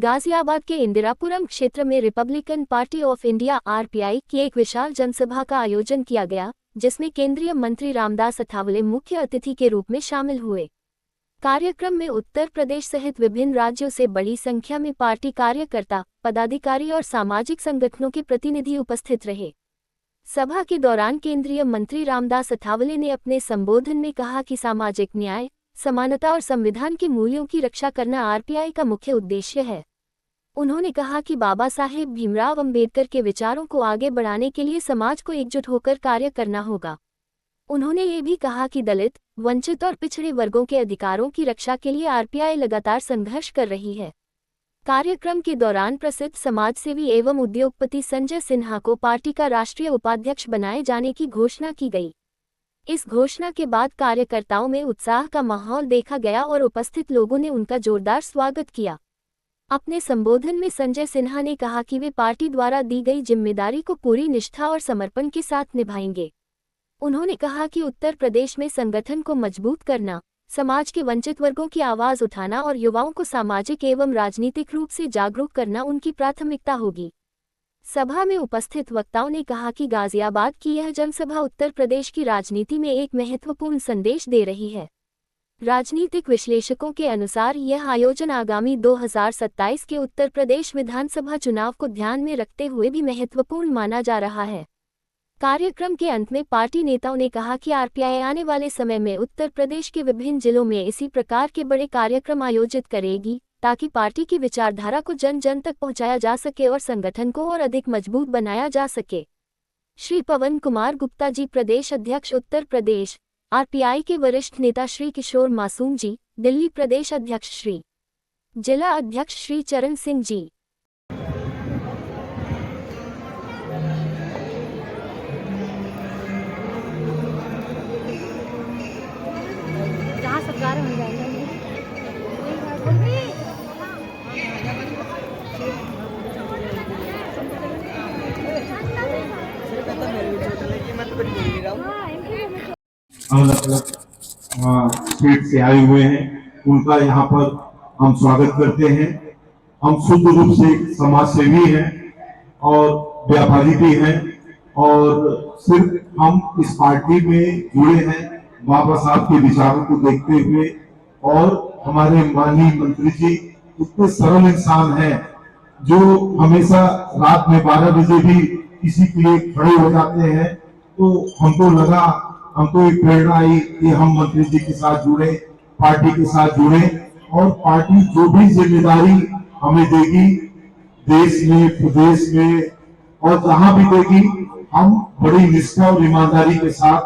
गाजियाबाद के इंदिरापुरम क्षेत्र में Republican party of India (RPI) की एक विशाल जनसभा का आयोजन किया गया, जिसमें केंद्रीय मंत्री रामदास अठावले मुख्य अतिथि के रूप में शामिल हुए। कार्यक्रम में उत्तर प्रदेश सहित विभिन्न राज्यों से बड़ी संख्या में पार्टी कार्यकर्ता, पदाधिकारी और सामाजिक संगठनों के प्रतिनिधि उपस्थित रहे। सभा के दौरान केंद्रीय मंत्री रामदास अठावले ने अपने संबोधन में कहा कि सामाजिक न्याय, समानता और संविधान के मूल्यों की रक्षा करना आरपीआई का मुख्य उद्देश्य है। उन्होंने कहा कि बाबा साहेब भीमराव अंबेडकर के विचारों को आगे बढ़ाने के लिए समाज को एकजुट होकर कार्य करना होगा। उन्होंने ये भी कहा कि दलित, वंचित और पिछड़े वर्गों के अधिकारों की रक्षा के लिए आरपीआई लगातार संघर्ष कर रही है। कार्यक्रम के दौरान प्रसिद्ध समाजसेवी एवं उद्योगपति संजय सिन्हा को पार्टी का राष्ट्रीय उपाध्यक्ष बनाए जाने की घोषणा की गई। इस घोषणा के बाद कार्यकर्ताओं में उत्साह का माहौल देखा गया और उपस्थित लोगों ने उनका जोरदार स्वागत किया। अपने संबोधन में संजय सिन्हा ने कहा कि वे पार्टी द्वारा दी गई जिम्मेदारी को पूरी निष्ठा और समर्पण के साथ निभाएंगे। उन्होंने कहा कि उत्तर प्रदेश में संगठन को मजबूत करना, समाज के वंचित वर्गों की आवाज उठाना और युवाओं को सामाजिक एवं राजनीतिक रूप से जागरूक करना उनकी प्राथमिकता होगी। सभा में उपस्थित वक्ताओं ने कहा कि गाजियाबाद की यह जनसभा उत्तर प्रदेश की राजनीति में एक महत्वपूर्ण संदेश दे रही है। राजनीतिक विश्लेषकों के अनुसार यह आयोजन आगामी 2027 के उत्तर प्रदेश विधानसभा चुनाव को ध्यान में रखते हुए भी महत्वपूर्ण माना जा रहा है। कार्यक्रम के अंत में पार्टी नेताओं ने कहा कि आरपीआई आने वाले समय में उत्तर प्रदेश के विभिन्न जिलों में इसी प्रकार के बड़े कार्यक्रम आयोजित करेगी, ताकि पार्टी की विचारधारा को जन जन तक पहुंचाया जा सके और संगठन को और अधिक मजबूत बनाया जा सके। श्री पवन कुमार गुप्ता जी, प्रदेश अध्यक्ष उत्तर प्रदेश आरपीआई के वरिष्ठ नेता श्री किशोर मासूम जी, दिल्ली प्रदेश अध्यक्ष श्री जिला अध्यक्ष श्री चरण सिंह जी। अलग अलग स्टेट से आए हुए हैं, उनका यहाँ पर हम स्वागत करते हैं। हम शुद्ध रूप से समाज सेवी हैं और व्यापारी भी हैं और सिर्फ हम इस पार्टी में जुड़े हैं बाबा साहब के विचारों को देखते हुए। और हमारे माननीय मंत्री जी इतने सरल इंसान हैं जो हमेशा रात में 12 बजे भी किसी के लिए खड़े हो जाते हैं। तो हमको एक प्रेरणा आई कि हम मंत्री जी के साथ जुड़े, पार्टी के साथ जुड़े और पार्टी जो भी जिम्मेदारी हमें देगी देश में, प्रदेश में और जहां भी देगी, हम बड़ी निष्ठा और ईमानदारी के साथ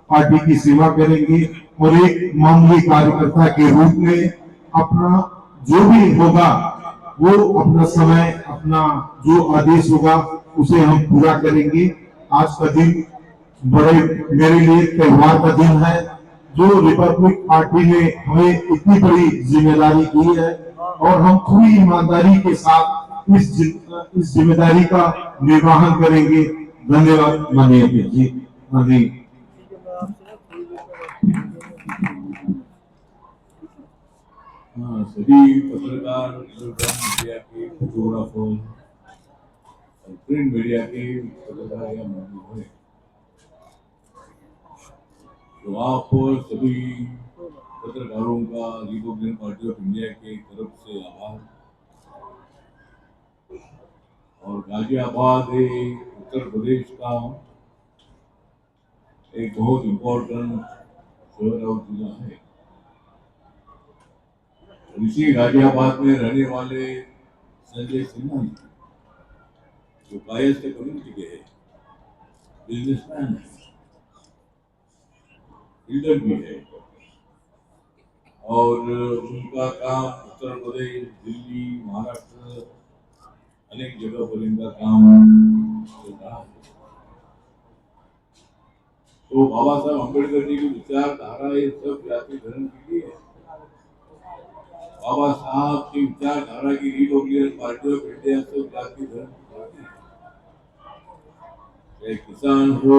पार्टी की सेवा करेंगे और एक मामूली कार्यकर्ता के रूप में अपना जो भी होगा वो अपना समय, अपना जो आदेश होगा उसे हम पूरा करेंगे। आज का दिन बड़े मेरे लिए त्योहार का दिन है, जो रिपब्लिक पार्टी ने हमें इतनी बड़ी जिम्मेदारी दी है और हम पूरी ईमानदारी के साथ इस जिम्मेदारी का निर्वहन करेंगे। धन्यवाद माननीय अध्यक्ष जी। सभी पत्रकार, मीडिया के फोटोग्राफर, प्रिंट मीडिया के पत्रकार या मौजूद हैं, तो आप सभी पत्रकारों का रिपब्लिकन पार्टी ऑफ इंडिया की तरफ से आभार। और गाजियाबाद उत्तर प्रदेश का एक बहुत इम्पोर्टेंट शहर और जिला है। इसी गाजियाबाद में रहने वाले संजय सिन्हा जी, जो कायस्थ कम्युनिटी के है, बिजनेसमैन है, लीडर भी है और उनका काम उत्तर प्रदेश, दिल्ली, महाराष्ट्र अनेक जगह पर इनका काम चल रहा है। तो बाबा साहब अम्बेडकर जी की विचारधारा ये सब जाति धर्म के लिए है। बाबा साहब की विचारधारा की रिपब्लिकन पार्टी ऑफ इंडिया सब जाति धर्म, चाहे किसान हो,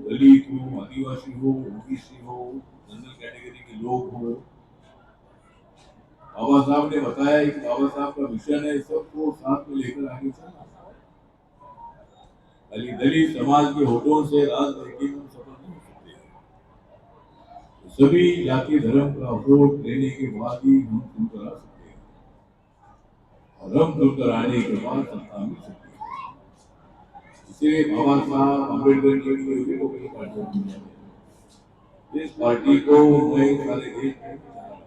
दलित हो, आदिवासी हो, ओबीसी हो, जनरल कैटेगरी के लोग हो, बाबा साहब ने बताया कि बाबा साहब का मिशन है सबको साथ में लेकर आगे चलना। खाली दलित समाज के होठों से राजनीति में सफल नहीं हो सकते। तो सभी जाति धर्म का वोट लेने के बाद ही हम चुनकर आ सकते हैं और हम चुनकर आने के बाद सत्ता मिल सकती है। इसलिए बाबा साहब अम्बेडकर जी की रिपब्लिकन पार्टी बनाई। इस पार्टी को मैं सारे देश में चला रहा हूं।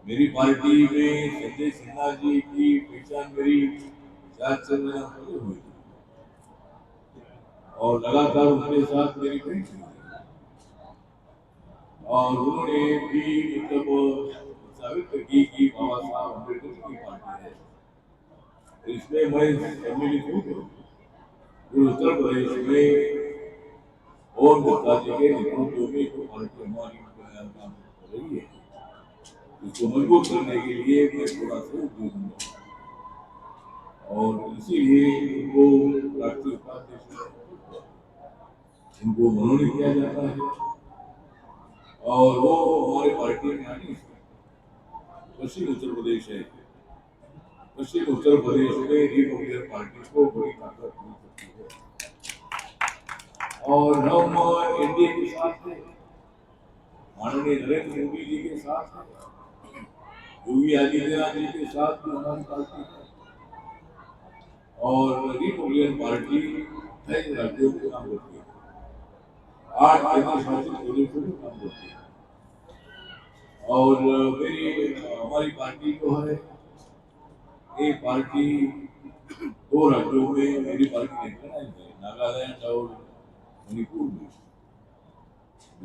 मेरी पार्टी में संजय सिन्हा जी की पहचान मेरी 4 महीना पहले हुई थी और लगातार उनके साथ मेरी भेंट हुई और उन्होंने भी मतलब साबित की कि बाबा साहब अम्बेडकर की पार्टी है। तो इसमें मैं सम्मिलित हूँ। फिर उत्तर प्रदेश में और गुप्ता जी के नेतृत्व में जो पार्टी हमारी काम कर रही है इसको मजबूत करने के लिए मैं थोड़ा सा दूंगा और इसीलिए इनको राष्ट्रीय उपाध्यक्ष इनको मनोनीत किया जाता है और वो हमारे पार्टी में आने से पश्चिम उत्तर प्रदेश है। पश्चिम उत्तर प्रदेश में रिपब्लिकन पार्टी को बड़ी ताकत मिल सकती है और हम एनडीए के साथ हैं, माननीय नरेंद्र मोदी जी के साथ हैं, योगी आदित्यनाथ जी के साथ भी हमारी पार्टी है और रिपब्लिकन पार्टी कई राज्यों में काम करती है, 8 केंद्र शासित प्रदेशों में काम करती है और मेरी हमारी पार्टी जो है एक पार्टी 2 राज्यों में मेरी पार्टी लेकर आई है, नागालैंड और मणिपुर में।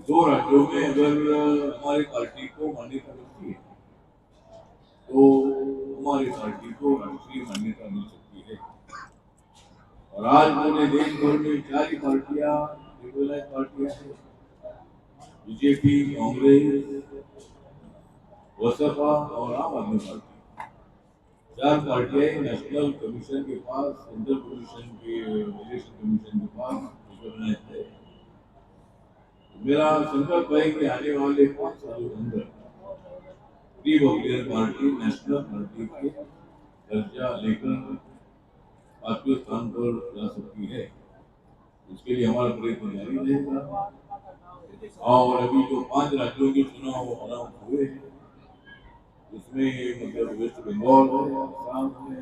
2 राज्यों में अगर हमारी पार्टी को मान्यता मिलती है तो हमारी पार्टी को राष्ट्रीय मान्यता मिल सकती है और आज पूरे देश भर में 4 ही पार्टियां लिबरल पार्टियां हैं, बीजेपी, कांग्रेस, बसपा और आम आदमी पार्टी। 4 पार्टियां नेशनल कमीशन के पास, सेंट्रल कमीशन के इलेक्शन कमीशन के पास रिकॉग्नाइज्ड है। मेरा संकल्प है कि आने वाले 5 सालों के अंदर रिपब्लिकन पार्टी नेशनल पार्टी के दर्जा लेकर 5वें स्थान पर जा सकती है। इसके लिए हमारा प्रयत्न जारी रहेगा और अभी जो 5 राज्यों के चुनाव अनाउंस हुए हैं उसमें मतलब वेस्ट बंगाल है, आसाम है,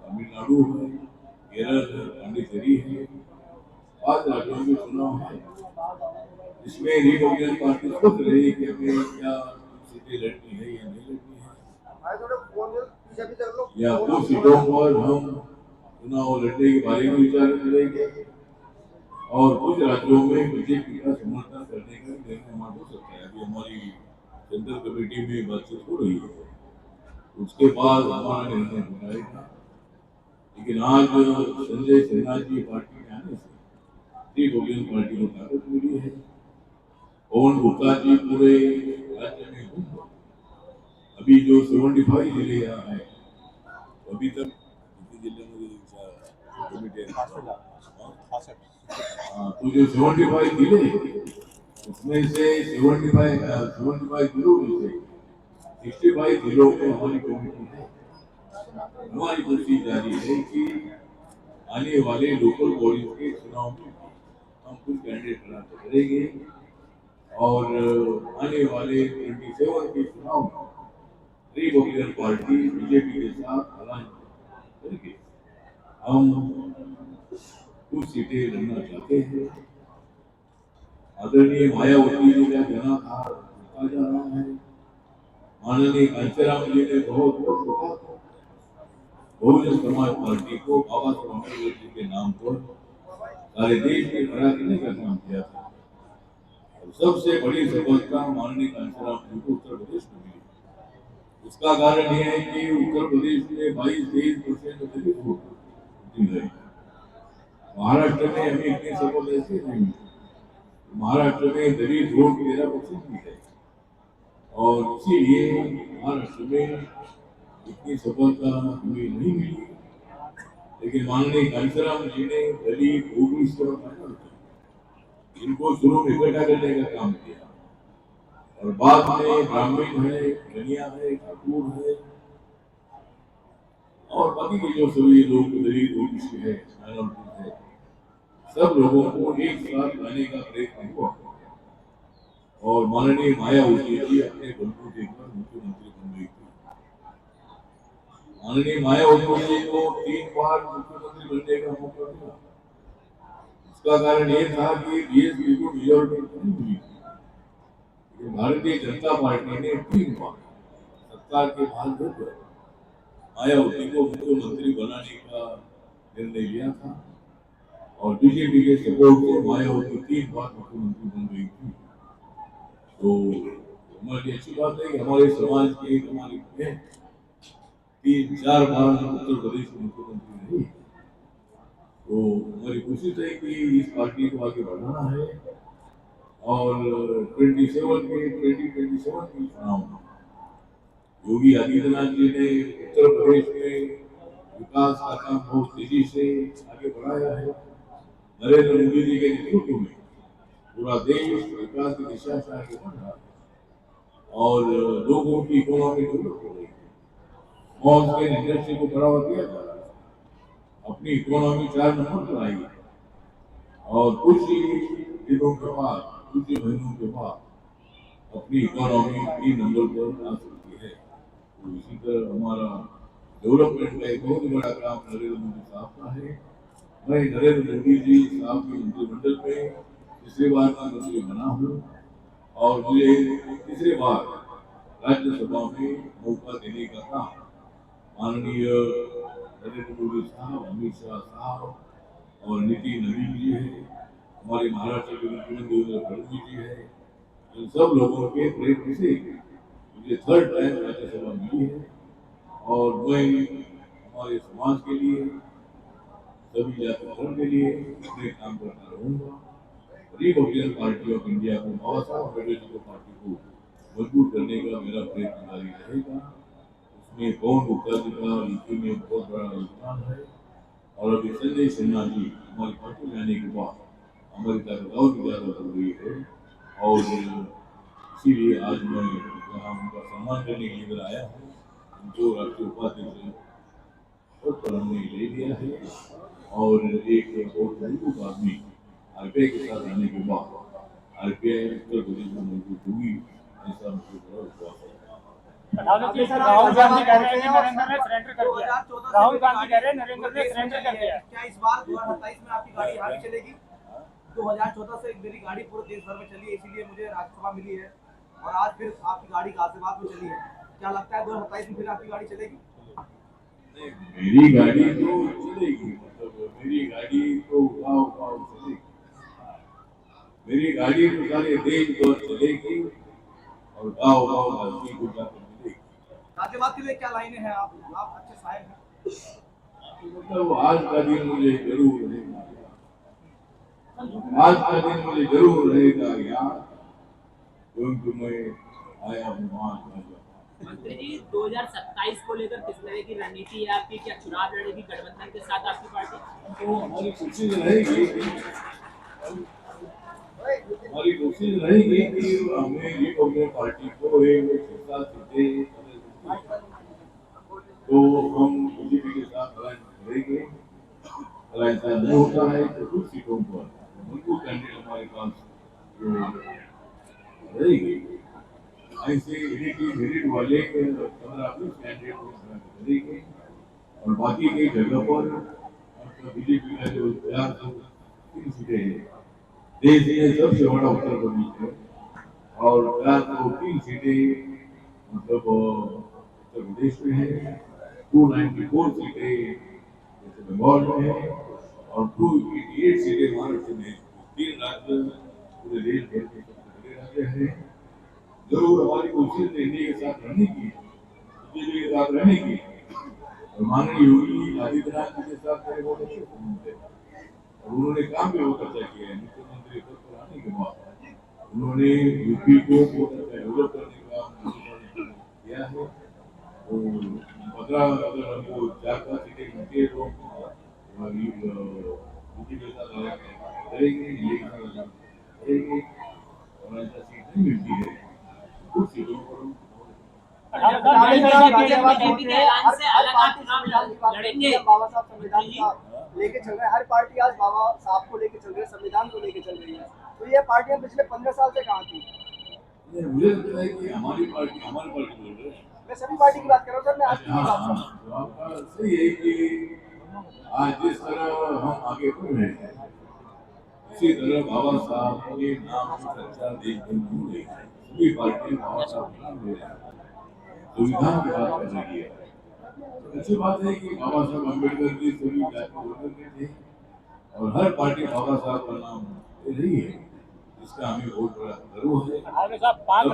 तमिलनाडु है, केरल है, पांडिचेरी है, 5 राज्यों के चुनाव है। इसमें रिपब्लिकन पार्टी सोच रही है कि हमें क्या सीटें लड़नी है या नहीं लड़नी है या कुछ सीटों पर हम चुनाव लड़ने के बारे में विचार करेंगे और कुछ राज्यों में बीजेपी का समर्थन करने का निर्णय हमारा हो सकता है। अभी हमारी सेंट्रल कमेटी में बातचीत हो रही है, उसके बाद हमारा निर्णय हो जाएगा। लेकिन आज संजय सिन्हा जी पार्टी में आने से रिपब्लिकन पार्टी को ताकत मिली है। पवन गुप्ता जी पूरे राज्य में घूम अभी जो 75 जिले यहाँ है अभी तक जिले में तो जो 75 जिले उसमें से 75 जिलों में से 65 जिलों में हमारी कमेटी है। हमारी कोशिश जारी है कि आने वाले लोकल बॉडी के चुनाव में हम कुछ कैंडिडेट खड़ा करेंगे और आने वाले 27 के चुनाव में रिपब्लिकन पार्टी बीजेपी के साथ अलायंस करके हम कुछ सीटें लड़ना चाहते हैं। आदरणीय मायावती जी का जनाधार बढ़ता जा रहा है। माननीय कांचीराम जी ने बहुत बहुजन समाज पार्टी को बाबा साहब अम्बेडकर जी के नाम पर सारे देश में खड़ा करने का काम किया था और सबसे बड़ी सफलता माननीय कांचीराम जी को उत्तर प्रदेश में मिली। इसका कारण यह है कि उत्तर प्रदेश में 22-23% दलित वोट जीत गए। महाराष्ट्र में हमें इतनी सफल ऐसे नहीं मिली। महाराष्ट्र में दलित वोट 13% भी है और इसीलिए महाराष्ट्र में इतनी सफलता हमें नहीं मिली। लेकिन माननीय कांचीराम जी ने दलित ओबीसी और माइनॉरिटी इनको शुरू में इकट्ठा करने का काम किया और बाद में ब्राह्मण है, कन्या है, ठाकुर है और बाकी के जो सभी लोग दलित ओबीसी है, माइनॉरिटी है, सब लोगों को एक साथ लाने का प्रयत्न हुआ और माननीय मायावती जी अपने बलबूते पर मुख्यमंत्री बन गई थी। माननीय मायावती जी को 3 बार मुख्यमंत्री बनने का मौका मिला। इसका कारण ये था कि बीएसपी को मेजोरिटी नहीं मिली थी। भारतीय जनता पार्टी ने 3 बार सत्ता के बाद मायावती को मुख्यमंत्री बनाने का निर्णय लिया था और बीजेपी के सपोर्ट से मायावती 3 बार मुख्यमंत्री बन गई थी। तो हमारी अच्छी बात है कि हमारे समाज की एक हमारी बहन 3-4 बार उत्तर प्रदेश के मुख्यमंत्री रही। तो हमारी कोशिश है कि इस पार्टी को आगे बढ़ाना है और 2027 के चुनाव में योगी आदित्यनाथ जी ने उत्तर प्रदेश में विकास का काम बहुत तेजी से आगे बढ़ाया है। नरेंद्र मोदी जी के नेतृत्व में पूरा देश विकास की दिशा से आगे बढ़ रहा है और लोगों की इकोनॉमी डेवलप हो रही है। स्मॉल स्केल इंडस्ट्री को बढ़ावा दिया जा रहा है। अपनी इकोनॉमी 4 नंबर पर आई है और कुछ ही दिनों के बाद, कुछ ही महीनों के बाद अपनी इकोनॉमी 3 नंबर पर आ सकती है। तो इसी तरह हमारा डेवलपमेंट का एक बहुत बड़ा काम नरेंद्र मोदी साहब का है। मैं नरेंद्र मोदी जी साहब के मंत्रिमंडल में तीसरी बार का मंत्री बना हूँ और मुझे तीसरी बार राज्यसभा में मौका देने का काम माननीय नरेंद्र मोदी साहब, अमित शाह साहब और नितिन नवीन जी है, हमारे महाराष्ट्र के मुख्यमंत्री देवेंद्र फडणवीस जी है, इन सब लोगों के प्रयत्न से मुझे 3rd टाइम राज्यसभा मिली है और मैं हमारे समाज के लिए, सभी जाति धर्म के लिए अपने काम करता रहूंगा। रिपब्लिकन पार्टी ऑफ इंडिया को, बाबा साहब अम्बेडकर पार्टी को मजबूत करने का मेरा प्रयत्न जारी रहेगा। उसमें पवन गुप्ता जी का यूपी में बहुत बड़ा योगदान है और अभी संजय सिन्हा जी हमारी पार्टी में आने के बाद हमारी ताकत और भी ज्यादा बढ़ गई है और इसीलिए आज मैं यहाँ उनका सम्मान करने के लिए इधर आया हूँ। जो राष्ट्रीय उपाध्यक्ष और पर हमने ले लिया है और एक बहुत मजबूत आदमी आरपीआई के साथ रहने के बाद आरपीआई उत्तर प्रदेश में मजबूत होगी, ऐसा मुझे बड़ा विश्वास है। राहुल गांधी कह रहे हैं नरेंद्र ने सरेंडर कर दिया। राहुल गांधी कह रहे हैं नरेंद्र ने सरेंडर कर दिया। क्या इस बार 2027 में आपकी गाड़ी यहाँ भी चलेगी? 2014 से मेरी गाड़ी पूरे देश भर में चली है, इसीलिए मुझे राज्यसभा मिली है और आज फिर आपकी गाड़ी गाजियाबाद में चली है। क्या लगता है 2027 में फिर आपकी गाड़ी चलेगी? मेरी गाड़ी तो चलेगी, मतलब मेरी गाड़ी तो गाँव चलेगी, मेरी गाड़ी तो सारे देश भर चलेगी और गाँव आदमी को जाकर मिलेगी। गाजियाबाद के लिए क्या लाइनें हैं? आप अच्छे साहब हैं। मतलब आज का दिन मुझे जरूर रहेगा, आज का दिन मुझे जरूर रहेगा याद, क्योंकि मैं आया हूँ वहाँ। मंत्री जी 2027 को लेकर किस तरह की रणनीति है आपकी? क्या चुनाव लड़ेगी गठबंधन के साथ आपकी पार्टी? तो हमारी कोशिश रहेगी कि हमें रिपब्लिकन पार्टी को एक 6-7 सीटें तो हम बीजेपी के साथ अलायंस करेंगे। अलायंस नहीं होता है तो कुछ सीटों पर मजबूत कैंडिडेट हमारे पास रहेगी। ऐसे मेरिट वाले 15-20 कैंडिडेट करेंगे और बाकी कई जगह पर बीजेपी का जो 4-3 सीटें हैं, देश में सबसे बड़ा उत्तर प्रदेश है और 4-3 सीटें मतलब उत्तर प्रदेश में है, 294 सीटें जैसे बंगाल में है और 288 सीटें महाराष्ट्र में। 3 राज्य पूरे देश भर के सबसे बड़े राज्य है। जरूर हमारी कोशिश एनडीए के साथ रहने की, बीजेपी के साथ रहने की और माननीय योगी आदित्यनाथ जी के साथ मेरे बहुत अच्छे संबंध थे और उन्होंने काम भी बहुत अच्छा किया है। मुख्यमंत्री पद पर आने के बाद उन्होंने यूपी को बहुत अच्छा डेवलप करने का किया है। तो 15 अगर हमको 4-5 सीटें मिलती है तो बीजेपी के साथ करेंगे और ऐसा सीट नहीं मिलती है कुछ सीटों पर हम बीजेपी के ऐलान से अलग आप चुनाव लड़ेंगे। बाबा साहब संविधान का लेके चल रहे हैं, हर पार्टी आज बाबा साहब को लेके चल रही है, संविधान को लेके चल रही है, तो ये पार्टियां पिछले 15 साल से कहाँ थी? मुझे लगता है कि हमारी पार्टी बोल रहे हैं। मैं सभी पार्टी की बात कर रहा हूँ सर, मैं आपकी नहीं बात कर रहा हूँ। तो आपका सही है कि आज जिस तरह हम आगे बढ़ रहे हैं इसी तरह बाबा साहब के नाम की चर्चा देश भर में हो रही है। सभी पार्टियां बाबा साहब का नाम ले रही हैं, संविधान की बात कर रही है। तो अच्छी बात है कि बाबा साहब अम्बेडकर जी सभी जाति वर्ग के थे और हर पार्टी बाबा साहब का नाम ले रही है, इसका हमें बहुत बड़ा गर्व है। हाँ साहब, 5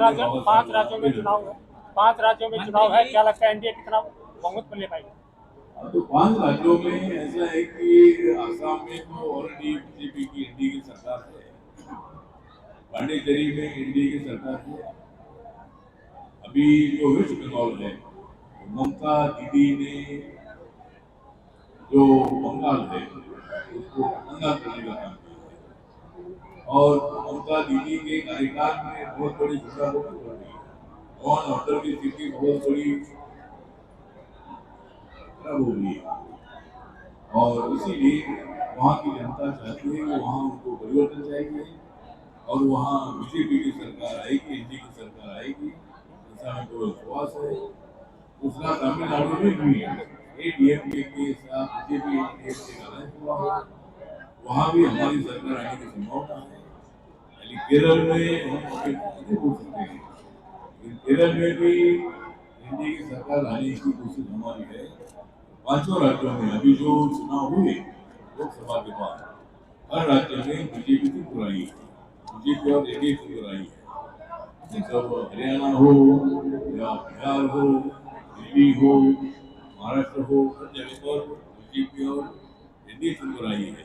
राज्यों में चुनाव है, 5 राज्यों में चुनाव है, क्या लगता है एनडीए कितना बहुमत पर ले पाएगी? तो 5 राज्यों में ऐसा है कि आसाम में तो ऑलरेडी बीजेपी की एनडीए की सरकार है, पांडिचेरी में एनडीए की सरकार है। अभी जो वेस्ट बंगाल है, ममता दीदी ने जो बंगाल है उसको नंगा करने का काम किया है और ममता दीदी के कार्यकाल में बहुत बड़ी घटनाएं हो रही है, लॉ एंड ऑर्डर की स्थिति बहुत बड़ी खराब हो गई है और इसीलिए वहाँ की जनता चाहती है कि वहाँ उनको परिवर्तन चाहिए और वहाँ बीजेपी की सरकार आएगी, एनडीए की सरकार आएगी, ऐसा हमको विश्वास है। दूसरा तमिलनाडु में भी एडीएमके के साथ बीजेपी एनडीएमके का अलायंस हुआ है, वहाँ भी हमारी सरकार आने की संभावना है। यानी केरल में हम नहीं बोल सकते हैं, लेकिन केरल में भी एनडीए की सरकार आने की कोशिश हमारी है। 5 राज्यों में अभी जो चुनाव हुए लोकसभा के बाद हर राज्य में बीजेपी की बुराई है, बीजेपी और एनडीए की बुराई है। जब हरियाणा हो या बिहार हो, दिल्ली हो, महाराष्ट्र हो, हर जगह पर बीजेपी और एनडीए की बुराई है।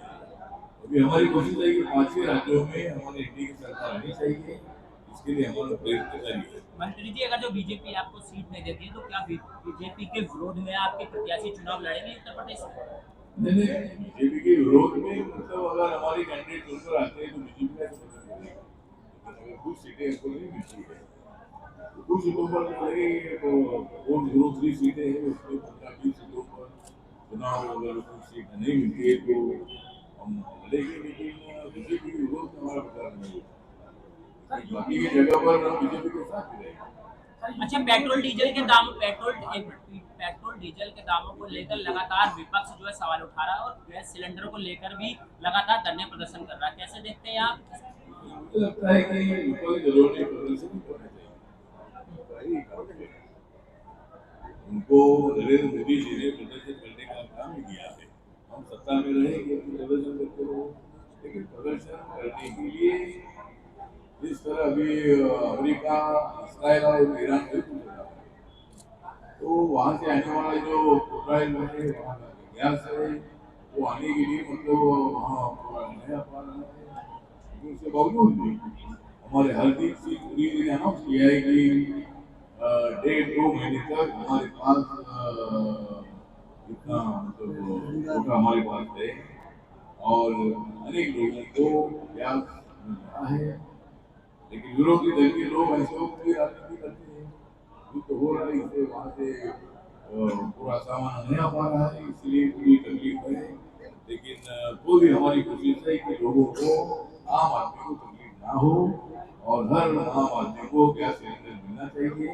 अभी हमारी कोशिश है कि 5 राज्यों में हमारे एनडीए की सरकार आनी चाहिए, इसके लिए हमारा प्रयत्न जारी है। मंत्री जी, अगर जो बीजेपी आपको सीट नहीं देती है तो क्या बीजेपी के विरोध में आपके प्रत्याशी चुनाव लड़ेंगे उत्तर प्रदेश में? नहीं, बीजेपी के विरोध में मतलब अगर हमारे कैंडिडेट चुनकर आते हैं तो बीजेपी का समर्थन करेंगे, लेकिन अगर कुछ सीटें हमको नहीं मिलती है तो कुछ सीटों पर लड़ेंगे। तो वो जो 3 सीटें हैं उसमें 15-20 सीटों पर चुनाव अगर कुछ सीट नहीं मिलती है तो हम लड़ेंगे, लेकिन बीजेपी के विरोध में हमारा विचार नहीं होगा। बाकी की जगह पर हम बीजेपी के साथ ही रहेंगे। अच्छा, पेट्रोल डीजल के दामों को लेकर लगातार विपक्ष जो है सवाल उठा रहा है और गैस सिलेंडर को लेकर भी लगातार धरने प्रदर्शन कर रहा है, कैसे देखते हैं आप? मुझे लगता है कि विपक्ष दलों ने प्रदर्शन करना चाहिए, उनको नरेंद्र मोदी जी ने प्रदर्शन करने का काम किया है। हम सत्ता में रहेंगे तो प्रदर्शन करते रहो, लेकिन प्रदर्शन करने के लिए जिस तरह अभी अमेरिका, इसराइल और ईरान में तो वहाँ से आने वाला जो पेट्रोल है, वहाँ का गैस है, वो आने के लिए मतलब वहाँ पूरा नहीं आ पा रहा है। उसके बावजूद भी हमारे हरदीप सिंह पुरी जी ने अनाउंस किया है कि 1.5-2 महीने तक हमारे पास इतना मतलब कोटा हमारे पास है और अनेक लोगों को गैस मिल रहा है। लेकिन विरोधी दल के लोग ऐसे लोग भी राजनीति करते हैं, युद्ध हो रहा है, इससे वहाँ से पूरा सामान नहीं आ पा रहा है, इसलिए पूरी तकलीफ है। लेकिन वो भी हमारी कोशिश है कि लोगों को, आम आदमी को तकलीफ ना हो और हर आम आदमी को गैस सिलेंडर मिलना चाहिए,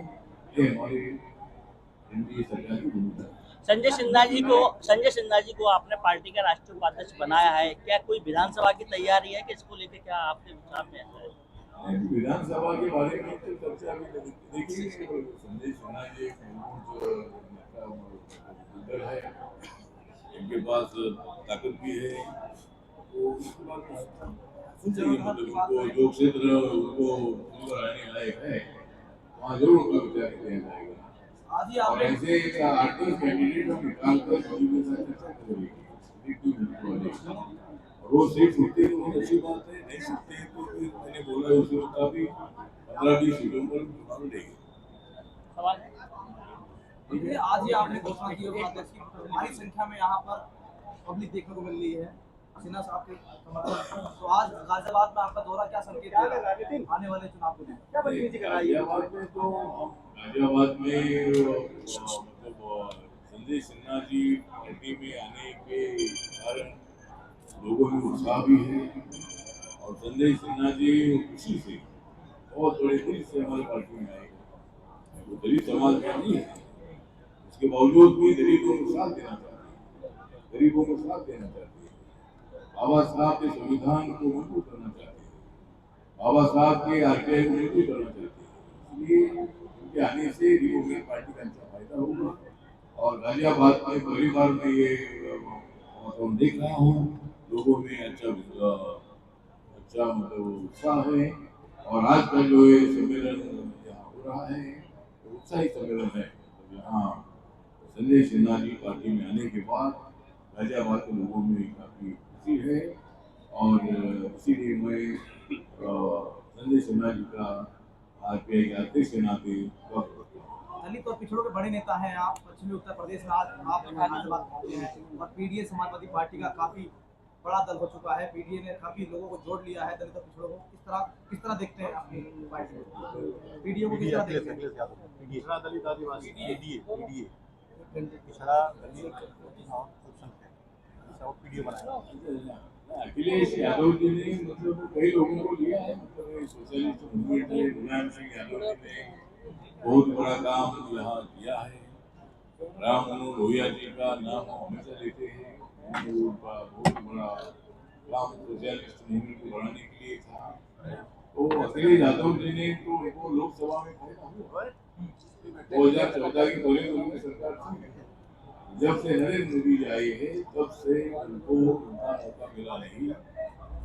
ये हमारी एनडीए सरकार की भूमिका है। संजय सिन्हा जी को आपने पार्टी का राष्ट्रीय उपाध्यक्ष बनाया है, क्या कोई विधानसभा की तैयारी है कि इसको लेकर क्या आपके विचार में है? विधानसभा के बारे में तो चर्चा अभी देखिए, संजय सिन्हा जी एक लीडर है, इनके पास ताकत भी है, तो उसके बाद मतलब उनको जो क्षेत्र उनको आने लायक है वहाँ जरूर उनका विचार किया जाएगा। और ऐसे एक 8-10 कैंडिडेट हम निकाल कर बीजेपी के साथ चर्चा करेंगे और वो सीट छूटते हैं तो बहुत अच्छी बात है, नहीं छूटते हैं तो फिर मैंने बोला है उसी मुताबिक 15-20 सीटों पर चुनाव लड़ेंगे। सवाल देखिए, आज ही आपने घोषणा की होगी भारी संख्या में यहाँ पर पब्लिक देखने को मिल रही है, सिन्हा साहब के समर्थन। तो आज गाजियाबाद में आपका दौरा क्या संकेत देगा आने वाले चुनाव को लेकर? गाजियाबाद में तो गाजियाबाद में मतलब संजय सिन्हा जी पार्टी में आने के कारण लोगों में उत्साह भी है और संजय सिन्हा जी खुशी से बहुत बड़े दिल से हमारी पार्टी में आए। वो दलित समाज में नहीं है, उसके बावजूद भी दलितों को साथ देना चाहते हैं, गरीबों को साथ देना चाहते हैं, बाबा साहब के संविधान को मजबूत करना चाहते हैं, बाबा साहब के आरटीआई को मजबूत करना चाहते हैं। इसलिए उनके आने से रिपब्लिकन पार्टी का अच्छा फायदा होगा और गाजियाबाद में पहली बार मैं ये मौसम देख रहा हूँ, लोगों में अच्छा मतलब उत्साह है और आज का जो ये सम्मेलन यहाँ हो रहा है तो उत्साही सम्मेलन है। तो यहाँ संजय सिन्हा जी पार्टी में आने के बाद गाजियाबाद के लोगों में काफी खुशी है और इसीलिए मैं संजय सिन्हा जी का आरपीआई के अध्यक्ष के नाते दलित और पिछड़ों के बड़े नेता हैं आप, पश्चिमी उत्तर प्रदेश में आज आप गाजियाबाद पहुंचे हैं और पीडीए समाजवादी पार्टी का काफी बड़ा दल हो चुका है। पीडीए ने काफी लोगों को जोड़ लिया है, दलित और पिछड़ों को किस तरह देखते हैं अपनी पार्टी को? पीडीए को किस तरह देखते हैं? पिछड़ा दलित आदिवासी पीडीए पिछड़ा दलित पीडीए बनाया। अखिलेश यादव जी ने मतलब कई लोगों को लिया है, मतलब सोशलिस्ट मूवमेंट है, मुलायम सिंह यादव जी ने बहुत बड़ा काम यहाँ किया है। राम मनोहर लोहिया जी का नाम हमेशा लेते हैं, उनका बहुत बड़ा काम सोशलिस्ट मूवमेंट को बढ़ाने के लिए था। तो अखिलेश यादव जी ने तो उनको लोकसभा में 2014 की पहले उनकी सरकार थी, जब से नरेंद्र मोदी जी आए हैं तब से उनको उनका मौका मिला नहीं,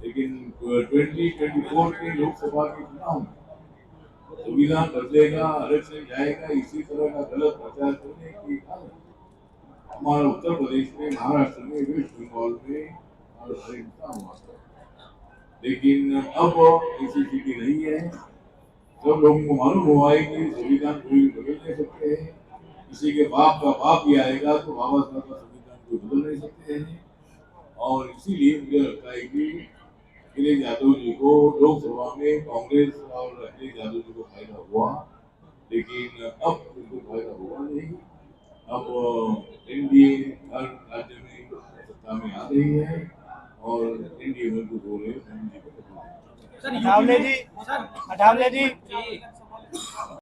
लेकिन 2024 के लोकसभा के चुनाव में संविधान बदलेगा, आरक्षण जाएगा, इसी तरह का गलत प्रचार करने के कारण हमारा उत्तर प्रदेश में, महाराष्ट्र में, वेस्ट बंगाल में नुकसान हुआ था। लेकिन अब ऐसी स्थिति नहीं है। सब लोगों को मालूम हुआ है कि संविधान कोई बदल नहीं सकते हैं, किसी के बाप का बाप भी आएगा तो बाबा साहब का संविधान कोई बदल नहीं सकते हैं। और इसीलिए मुझे लगता है कि अखिलेश यादव जी को लोकसभा में कांग्रेस और अखिलेश यादव जी को फायदा हुआ, लेकिन अब उनको फायदा हुआ नहीं। अब एनडीए हर राज्य में सत्ता में आ रही है और एनडीए मजबूत हो रहे हैं। अठावले जी